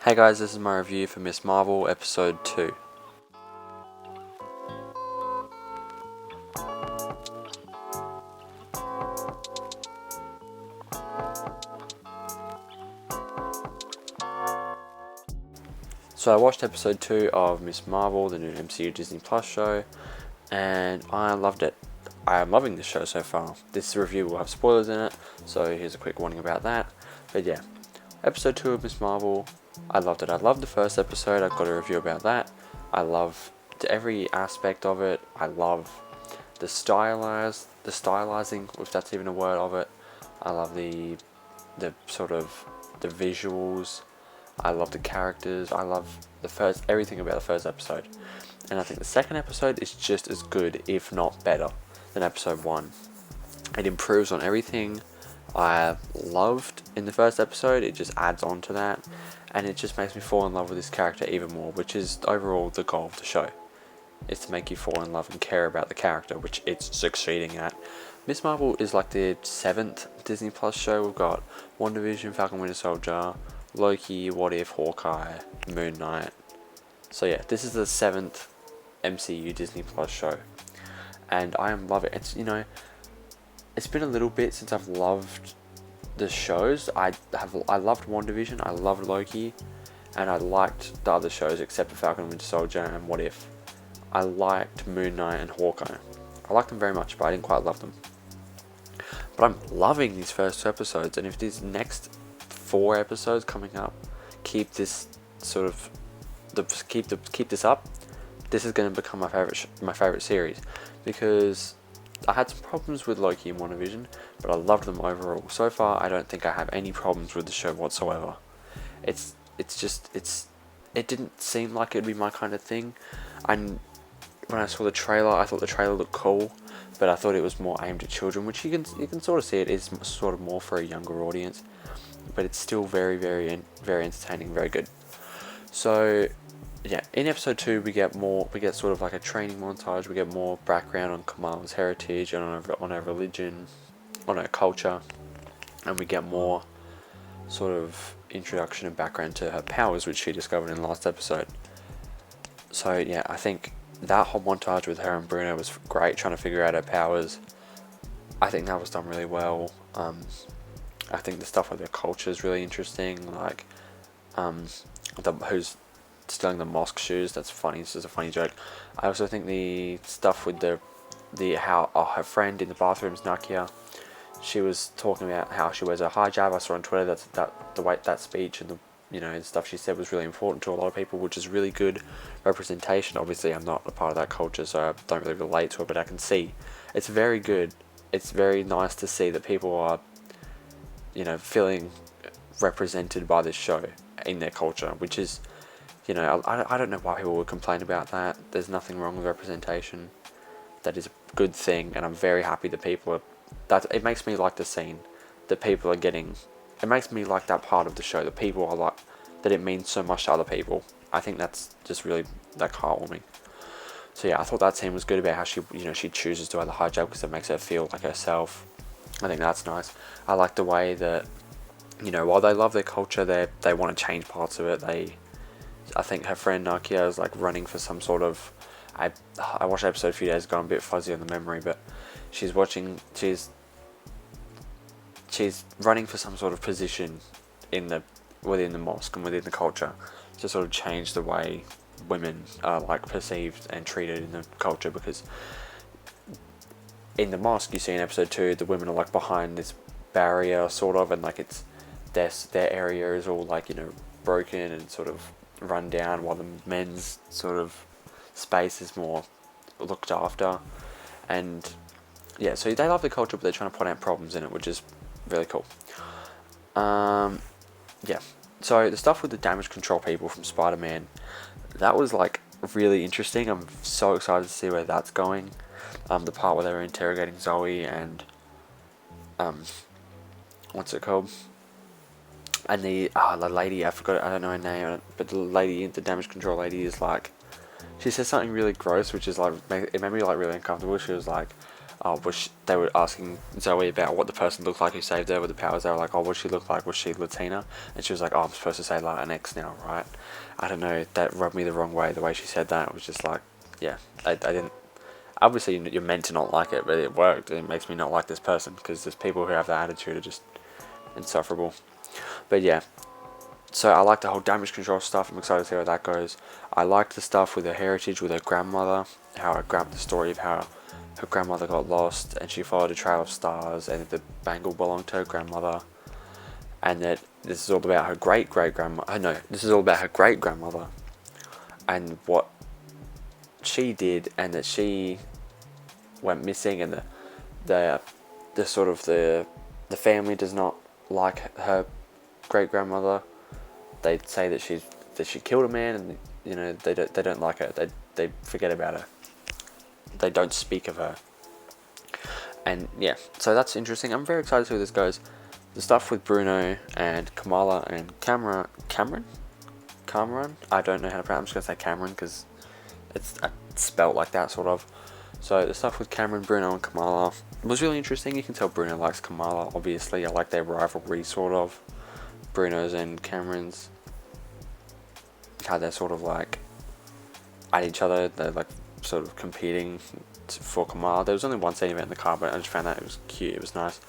Hey guys, this is my review for Miss Marvel Episode 2. So I watched Episode 2 of Miss Marvel, the new MCU Disney Plus show, and I loved it. I am loving this show so far. This review will have spoilers in it, so here's a quick warning about that. But yeah, Episode 2 of Miss Marvel, I loved it. I loved the first episode, I've got a review about that. I loved every aspect of it. I love the stylizing, if that's even a word of it. I love the sort of the visuals. I love the characters. I love everything about the first episode. And I think the second episode is just as good, if not better, than episode 1. It improves on everything I loved in the first episode. It just adds on to that, and it just makes me fall in love with this character even more, which is overall the goal of the show. Is to make you fall in love and care about the character, which it's succeeding at. Miss Marvel is like the 7th Disney Plus show. We've got WandaVision, Falcon Winter Soldier, Loki, What If, Hawkeye, Moon Knight. So yeah, this is the 7th MCU Disney Plus show, and I am loving it. It's been a little bit since I've loved the shows. I loved WandaVision, I loved Loki, and I liked the other shows except for Falcon Winter Soldier and What If. I liked Moon Knight and Hawkeye. I liked them very much, but I didn't quite love them. But I'm loving these first 2 episodes, and if these next 4 episodes coming up keep this sort of keep this up, this is going to become my favorite series, because I had some problems with Loki and WandaVision, but I loved them overall. So far, I don't think I have any problems with the show whatsoever. It didn't seem like it'd be my kind of thing. And when I saw the trailer, I thought the trailer looked cool, but I thought it was more aimed at children, which you can sort of see it is sort of more for a younger audience, but it's still very, very, very entertaining, very good. So yeah, in episode 2 we get sort of like a training montage. We get more background on Kamala's heritage and on her religion, on her culture, and we get more sort of introduction and background to her powers, which she discovered in the last episode. So yeah, I think that whole montage with her and Bruno was great, trying to figure out her powers. I think that was done really well. I think the stuff with their culture is really interesting, like who's stealing the mosque shoes. That's funny. It's just a funny joke. I also think the stuff with how her friend in the bathrooms, Nakia, she was talking about how she wears a hijab. I saw on Twitter that speech and the stuff she said was really important to a lot of people, which is really good representation. Obviously, I'm not a part of that culture, so I don't really relate to it, but I can see it's very good. It's very nice to see that people are, feeling represented by this show in their culture, which is, I don't know why people would complain about that. There's nothing wrong with representation. That is a good thing, and I'm very happy that it makes me like the scene that people are getting. It makes me like that part of the show that people are like, that it means so much to other people. I think that's just really heartwarming. So yeah, I thought that scene was good about how she chooses to wear the hijab because it makes her feel like herself. I think that's nice. I like the way that, while they love their culture, they want to change parts of it. I think her friend Nakia is like running for some sort of. I watched the episode a few days ago. I'm a bit fuzzy on the memory, but she's running for some sort of position within the mosque and within the culture to sort of change the way women are like perceived and treated in the culture, because in the mosque you see in episode 2 the women are like behind this barrier sort of, and like it's their area is all like broken and sort of run down, while the men's sort of space is more looked after. And yeah, so they love the culture, but they're trying to point out problems in it, which is really cool. Yeah, so the stuff with the damage control people from Spider-Man, that was like really interesting. I'm so excited to see where that's going. The part where they were interrogating Zoe and what's it called? And the lady, I don't know her name, but the lady, the damage control lady, is like, she says something really gross, which is like, it made me like really uncomfortable. She was like, they were asking Zoe about what the person looked like who saved her with the powers. They were like, oh, what did she look like? Was she Latina? And she was like, oh, I'm supposed to say Latinx now, right? I don't know, that rubbed me the wrong way, the way she said that. It was just like, yeah, I didn't, obviously you're meant to not like it, but it worked. It makes me not like this person, because there's people who have that attitude are just insufferable. But yeah, so I like the whole damage control stuff. I'm excited to see where that goes. I liked the stuff with her heritage, with her grandmother, how the story of how her grandmother got lost and she followed a trail of stars, and the bangle belonged to her grandmother, and that this is all about her great-great-grandmother. No, this is all about her great-grandmother and what she did, and that she went missing, and the sort of the family does not like her great-grandmother. They say that she killed a man, and you know, they don't like her. They forget about her. They don't speak of her. And yeah, so that's interesting. I'm very excited to see where this goes. The stuff with Bruno and Kamala and Cameron, I don't know how to pronounce. I'm just gonna say Cameron because it's spelt like that, sort of. So the stuff with Cameron, Bruno, and Kamala was really interesting. You can tell Bruno likes Kamala, obviously. I like their rivalry, sort of. Bruno's and Cameron's, how they're sort of like at each other. They're like sort of competing for Kamala. There was only one scene of it in the car, but I just found that it was cute. It was nice.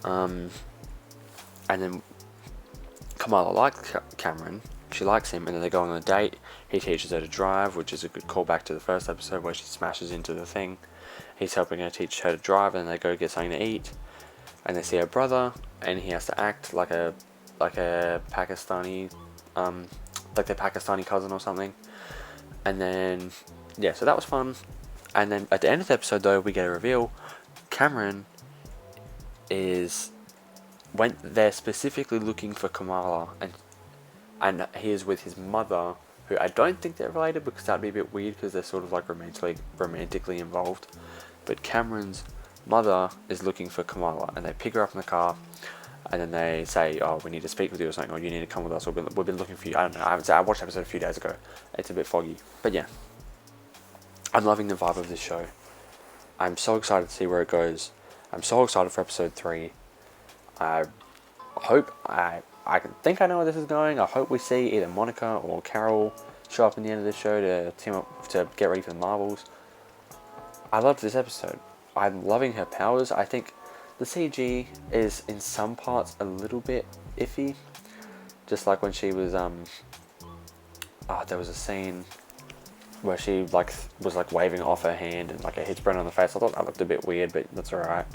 And then Kamala likes Cameron. She likes him, and then they go on a date. He teaches her to drive, which is a good callback to the first episode where she smashes into the thing. He's helping her teach her to drive, and they go get something to eat. And they see her brother, and he has to act like a Pakistani, like their Pakistani cousin or something. And then, yeah, so that was fun. And then at the end of the episode, though, we get a reveal. Cameron went there specifically looking for Kamala, and he is with his mother, who I don't think they're related, because that'd be a bit weird, because they're sort of like romantically involved. But Cameron's mother is looking for Kamala, and they pick her up in the car, and then they say, oh, we need to speak with you or something, or you need to come with us, we've been looking for you. I don't know, I watched the episode a few days ago. It's a bit foggy, but yeah, I'm loving the vibe of this show. I'm so excited to see where it goes. I'm so excited for episode 3. I hope I think I know where this is going. I hope we see either Monica or Carol show up in the end of this show to team up to get ready for the Marvels. I loved this episode. I'm loving her powers. I think the CG is in some parts a little bit iffy. Just like when she was there was a scene where she was waving off her hand and it hits Brennan on the face. I thought that looked a bit weird, but that's alright.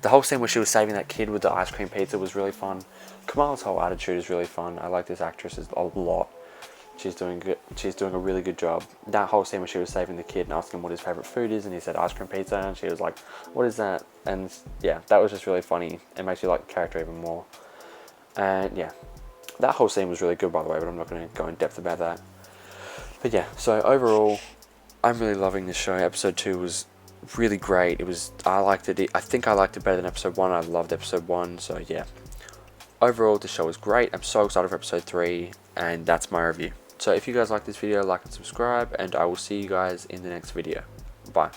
The whole scene where she was saving that kid with the ice cream pizza was really fun. Kamala's whole attitude is really fun. I like this actress a lot. She's doing good. She's doing a really good job. That whole scene where she was saving the kid and asking him what his favourite food is, and he said ice cream pizza, and she was like, what is that? And yeah, that was just really funny. It makes you like the character even more. And yeah, that whole scene was really good, by the way, but I'm not going to go in depth about that. But yeah, so overall, I'm really loving this show. Episode 2 was really great. I liked it. I think I liked it better than episode 1. I loved episode 1, so yeah. Overall, the show was great. I'm so excited for episode 3, and that's my review. So if you guys like this video, like and subscribe, and I will see you guys in the next video. Bye.